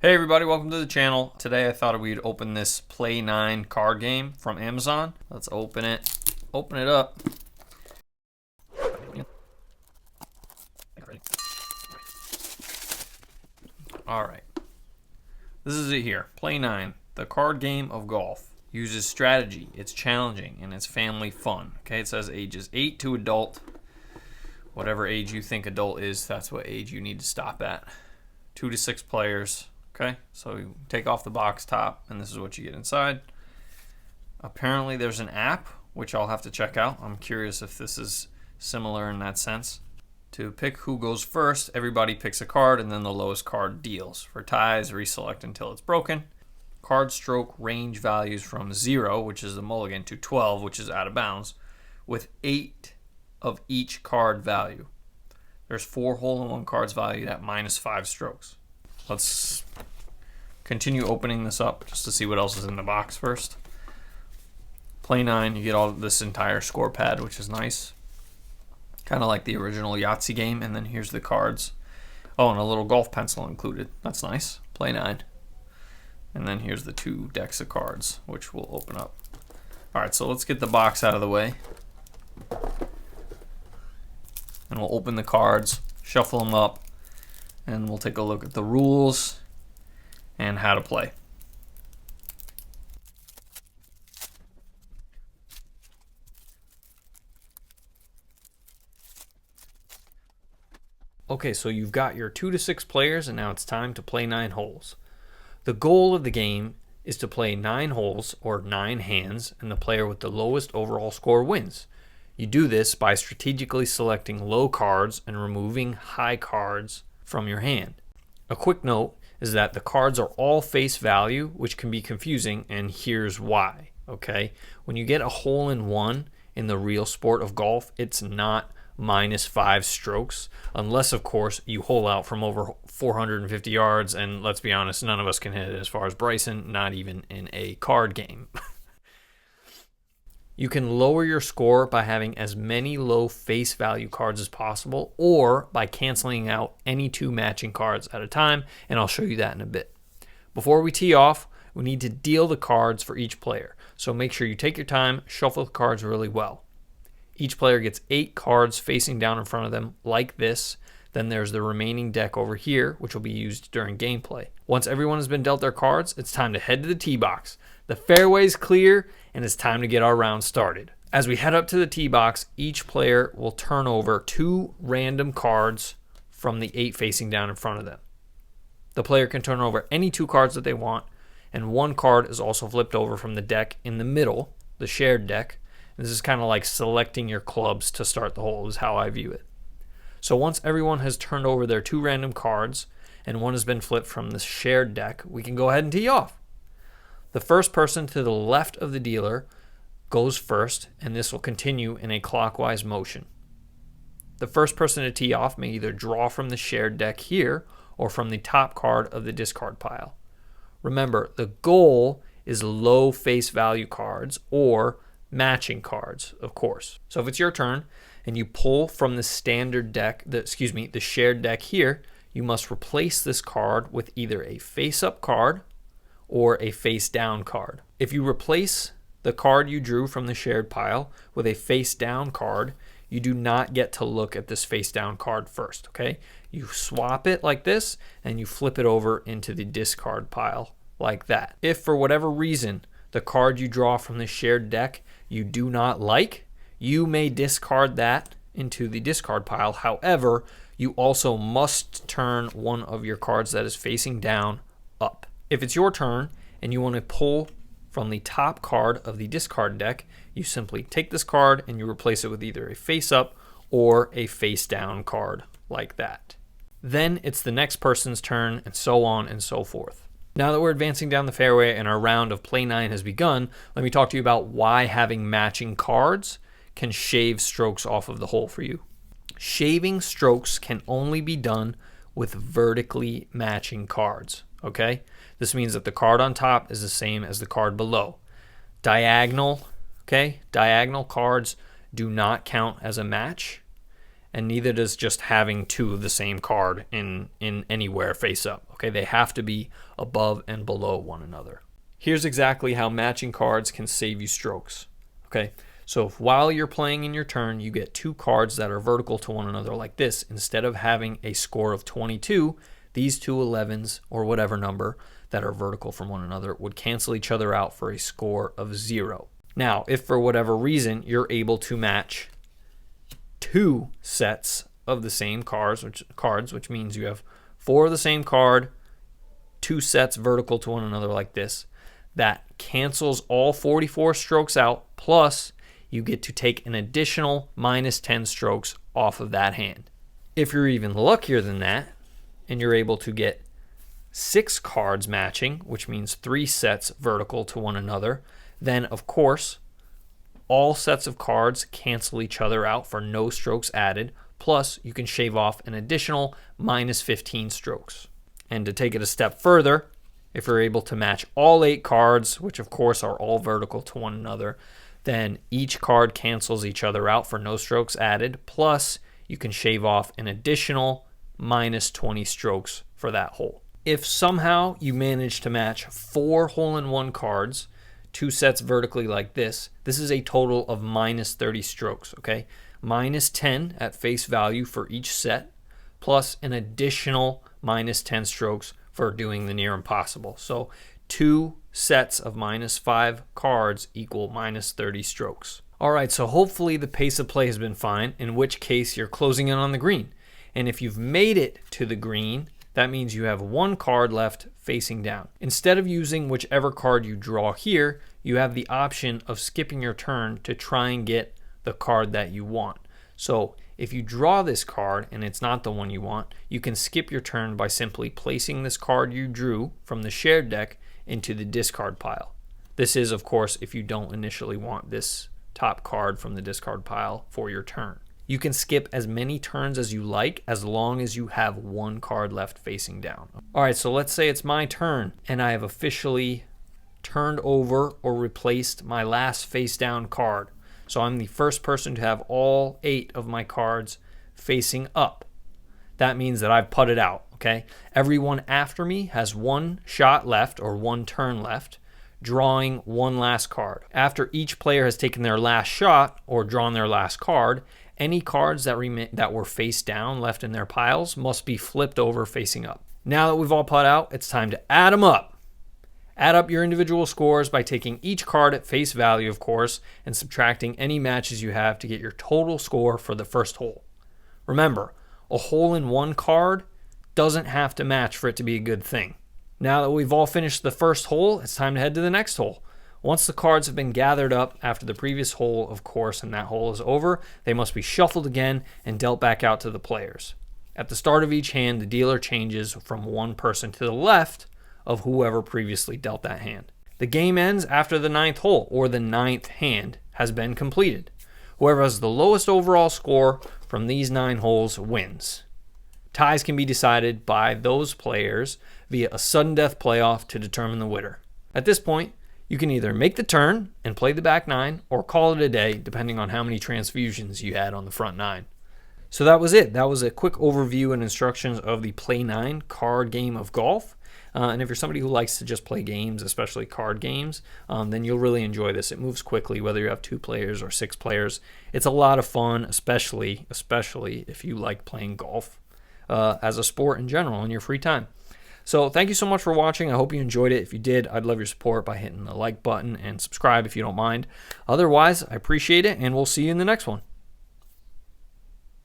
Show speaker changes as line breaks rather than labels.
Hey everybody, welcome to the channel. Today I thought we'd open this Play 9 card game from Amazon. Let's open it. Open it up. Alright. This is it here. Play 9. The card game of golf. Uses strategy. It's challenging and it's family fun. Okay, it says ages 8 to adult. Whatever age you think adult is, that's what age you need to stop at. 2 to 6 players. Okay, so you take off the box top, and this is what you get inside. Apparently there's an app, which I'll have to check out. I'm curious if this is similar in that sense. To pick who goes first, everybody picks a card, and then the lowest card deals. For ties, reselect until it's broken. Card stroke range values from 0, which is the mulligan, to 12, which is out of bounds, with 8 of each card value. There's 4 hole-in-one cards valued at -5 strokes. Let's continue opening this up just to see what else is in the box first. Play 9, you get all this entire score pad, which is nice. Kind of like the original Yahtzee game, and then here's the cards. Oh, and a little golf pencil included. That's nice. Play 9. And then here's the 2 decks of cards, which we'll open up. Alright, so let's get the box out of the way. And we'll open the cards, shuffle them up, and we'll take a look at the rules and how to play. Okay, so you've got your 2 to 6 players, and now it's time to play 9 holes. The goal of the game is to play 9 holes, or 9 hands, and the player with the lowest overall score wins. You do this by strategically selecting low cards and removing high cards from your hand. A quick note is that the cards are all face value, which can be confusing, and here's why. Okay, when you get a hole-in-one in the real sport of golf, it's not -5 strokes, unless of course you hole out from over 450 yards, and let's be honest, none of us can hit it as far as Bryson, not even in a card game. You can lower your score by having as many low face value cards as possible, or by canceling out any 2 matching cards at a time, and I'll show you that in a bit. Before we tee off, we need to deal the cards for each player, so make sure you take your time, shuffle the cards really well. Each player gets 8 cards facing down in front of them like this. Then there's the remaining deck over here, which will be used during gameplay. Once everyone has been dealt their cards, it's time to head to the tee box. The fairway's clear, and it's time to get our round started. As we head up to the tee box, each player will turn over 2 random cards from the 8 facing down in front of them. The player can turn over any 2 cards that they want, and 1 card is also flipped over from the deck in the middle, the shared deck. This is kind of like selecting your clubs to start the hole, is how I view it. So once everyone has turned over their 2 random cards, and 1 has been flipped from the shared deck, we can go ahead and tee off. The first person to the left of the dealer goes first, and this will continue in a clockwise motion. The first person to tee off may either draw from the shared deck here or from the top card of the discard pile. Remember, the goal is low face value cards or matching cards, of course. So if it's your turn and you pull from the standard deck, the shared deck here, you must replace this card with either a face-up card or a face-down card. If you replace the card you drew from the shared pile with a face-down card, you do not get to look at this face-down card first, okay? You swap it like this, and you flip it over into the discard pile like that. If for whatever reason the card you draw from the shared deck you do not like, you may discard that into the discard pile. However, you also must turn one of your cards that is facing down up. If it's your turn and you want to pull from the top card of the discard deck, you simply take this card and you replace it with either a face-up or a face-down card like that. Then it's the next person's turn, and so on and so forth. Now that we're advancing down the fairway and our round of Play 9 has begun, let me talk to you about why having matching cards can shave strokes off of the hole for you. Shaving strokes can only be done with vertically matching cards, okay? This means that the card on top is the same as the card below. Diagonal cards do not count as a match, and neither does just having two of the same card in anywhere face up. Okay, they have to be above and below one another. Here's exactly how matching cards can save you strokes. Okay, so if while you're playing in your turn, you get two cards that are vertical to one another like this, instead of having a score of 22, these two 11s or whatever number that are vertical from one another would cancel each other out for a score of 0. Now, if for whatever reason you're able to match two sets of the same cards, which means you have 4 of the same card, 2 sets vertical to one another like this, that cancels all 44 strokes out, plus you get to take an additional minus 10 strokes off of that hand. If you're even luckier than that, and you're able to get 6 cards matching, which means 3 sets vertical to one another, then of course all sets of cards cancel each other out for no strokes added, plus you can shave off an additional minus 15 strokes. And to take it a step further, if you're able to match all 8 cards, which of course are all vertical to one another, then each card cancels each other out for no strokes added, plus you can shave off an additional minus 20 strokes for that hole. If somehow you manage to match 4 hole-in-one cards, 2 sets vertically like this is a total of minus 30 strokes, okay? Minus 10 at face value for each set, plus an additional minus 10 strokes for doing the near impossible. So 2 sets of minus 5 cards equal minus 30 strokes. All right, so hopefully the pace of play has been fine, in which case you're closing in on the green. And if you've made it to the green, that means you have 1 card left facing down. Instead of using whichever card you draw here, you have the option of skipping your turn to try and get the card that you want. So if you draw this card and it's not the one you want, you can skip your turn by simply placing this card you drew from the shared deck into the discard pile. This is, of course, if you don't initially want this top card from the discard pile for your turn. You can skip as many turns as you like as long as you have 1 card left facing down. All right, so let's say it's my turn and I have officially turned over or replaced my last face down card. So I'm the first person to have all 8 of my cards facing up. That means that I've putted out, okay? Everyone after me has 1 shot left or 1 turn left, drawing 1 last card. After each player has taken their last shot or drawn their last card, any cards that were face down left in their piles must be flipped over facing up. Now that we've all put out, it's time to add them up. Add up your individual scores by taking each card at face value, of course, and subtracting any matches you have to get your total score for the first hole. Remember, a hole-in-one card doesn't have to match for it to be a good thing. Now that we've all finished the first hole, it's time to head to the next hole. Once the cards have been gathered up after the previous hole, of course, and that hole is over, they must be shuffled again and dealt back out to the players. At the start of each hand, the dealer changes from one person to the left of whoever previously dealt that hand. The game ends after the 9th hole, or the 9th hand has been completed. Whoever has the lowest overall score from these 9 holes wins. Ties can be decided by those players via a sudden death playoff to determine the winner. At this point, you can either make the turn and play the back 9 or call it a day, depending on how many transfusions you had on the front 9. So that was it. That was a quick overview and instructions of the Play 9 card game of golf. And if you're somebody who likes to just play games, especially card games, then you'll really enjoy this. It moves quickly, whether you have 2 players or 6 players. It's a lot of fun, especially if you like playing golf as a sport in general in your free time. So thank you so much for watching. I hope you enjoyed it. If you did, I'd love your support by hitting the like button and subscribe if you don't mind. Otherwise, I appreciate it, and we'll see you in the next one.